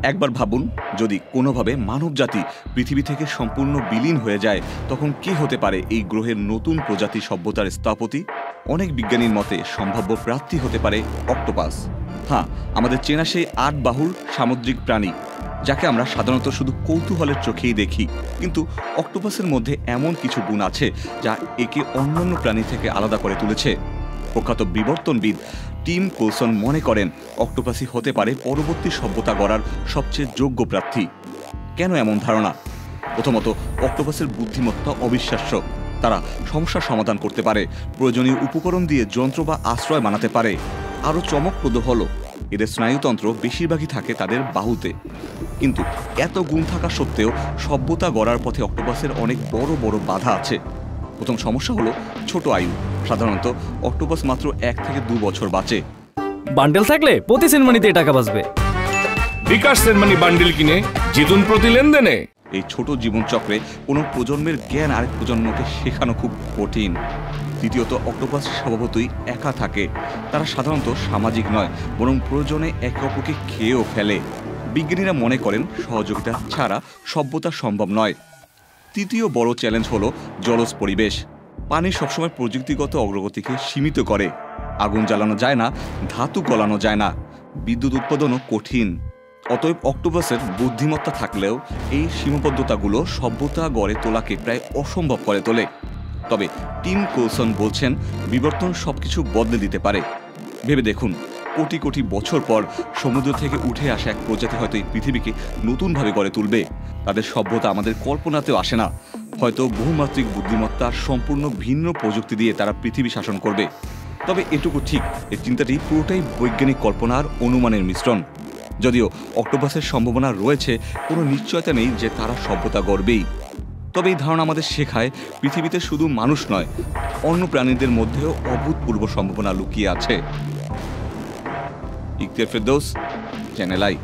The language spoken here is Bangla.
একবার ভাবুন, যদি কোনোভাবে মানবজাতি পৃথিবী থেকে সম্পূর্ণ বিলীন হয়ে যায়, তখন কি হতে পারে এই গ্রহের নতুন প্রজাতি সভ্যতার স্থপতি? অনেক বিজ্ঞানীর মতে সম্ভাব্য প্রার্থী হতে পারে অক্টোপাস। হ্যাঁ, আমাদের চেনা সেই ৮ বাহুর সামুদ্রিক প্রাণী, যাকে আমরা সাধারণত শুধু কৌতূহলের চোখেই দেখি। কিন্তু অক্টোপাসের মধ্যে এমন কিছু গুণ আছে যা একে অন্যান্য প্রাণী থেকে আলাদা করে তুলেছে। প্রখ্যাত বিবর্তনবিদ টিম কোলসন মনে করেন অক্টোপাসই হতে পারে পরবর্তী সভ্যতা গড়ার সবচেয়ে যোগ্য প্রার্থী। কেন এমন ধারণা? প্রথমত, অক্টোপাসের বুদ্ধিমত্তা অবিশ্বাস্য। তারা সমস্যার সমাধান করতে পারে, প্রয়োজনীয় উপকরণ দিয়ে যন্ত্র বা আশ্রয় বানাতে পারে। আরও চমকপ্রদ হলো, এদের স্নায়ুতন্ত্র বেশিরভাগই থাকে তাদের বাহুতে। কিন্তু এত গুণ থাকা সত্ত্বেও সভ্যতা গড়ার পথে অক্টোপাসের অনেক বড় বড় বাধা আছে। প্রথম সমস্যা হলো ছোট আয়ু। সাধারণত অক্টোপাস মাত্র 1 থেকে 2 বছর বাঁচে। বান্ডেল থাকলে প্রতি সেনমানিতে টাকা বাঁচবে। বিকাশ সেনমানি বান্ডেল কিনে জিতুন প্রতি লেনদেনে। এই ছোট জীবনচক্রে কোনো প্রজন্মের জ্ঞান আরেক প্রজন্মকে শেখানো খুব কঠিন। দ্বিতীয়ত, অক্টোপাস স্বভাবতই একা থাকে। তারা সাধারণত সামাজিক নয়, বরং প্রয়োজনে একে অপরকে খেয়েও ফেলে। বিজ্ঞানীরা মনে করেন সহযোগিতা ছাড়া সভ্যতা সম্ভব নয়। তৃতীয় বড় চ্যালেঞ্জ হলো জলজ পরিবেশ। পানি সবসময় প্রযুক্তিগত অগ্রগতিকে সীমিত করে। আগুন জ্বালানো যায় না, ধাতু গলানো যায় না, বিদ্যুৎ উৎপাদনও কঠিন। অতএব অক্টোপাসের বুদ্ধিমত্তা থাকলেও এই সীমাবদ্ধতাগুলো সভ্যতা গড়ে তোলাকে প্রায় অসম্ভব করে তোলে। তবে টিম কোলসন বলছেন, বিবর্তন সবকিছু বদলে দিতে পারে। ভেবে দেখুন, কোটি কোটি বছর পর সমুদ্র থেকে উঠে আসা এক প্রজাতি হয়তো এই পৃথিবীকে নতুনভাবে গড়ে তুলবে। তাদের সভ্যতা আমাদের কল্পনাতেও আসে না। হয়তো বহুমাত্রিক বুদ্ধিমত্তা, সম্পূর্ণ ভিন্ন প্রযুক্তি দিয়ে তারা পৃথিবী শাসন করবে। তবে এটুকু ঠিক, এই চিন্তাটি পুরোটাই বৈজ্ঞানিক কল্পনার অনুমানের মিশ্রণ। যদিও অক্টোপাসের সম্ভাবনা রয়েছে, কোনো নিশ্চয়তা নেই যে তারা সভ্যতা গড়বেই। তবে এই ধারণা আমাদের শেখায় পৃথিবীতে শুধু মানুষ নয়, অন্য প্রাণীদের মধ্যেও অভূতপূর্ব সম্ভাবনা লুকিয়ে আছে। Ikhtiyar Ferdous, channel I.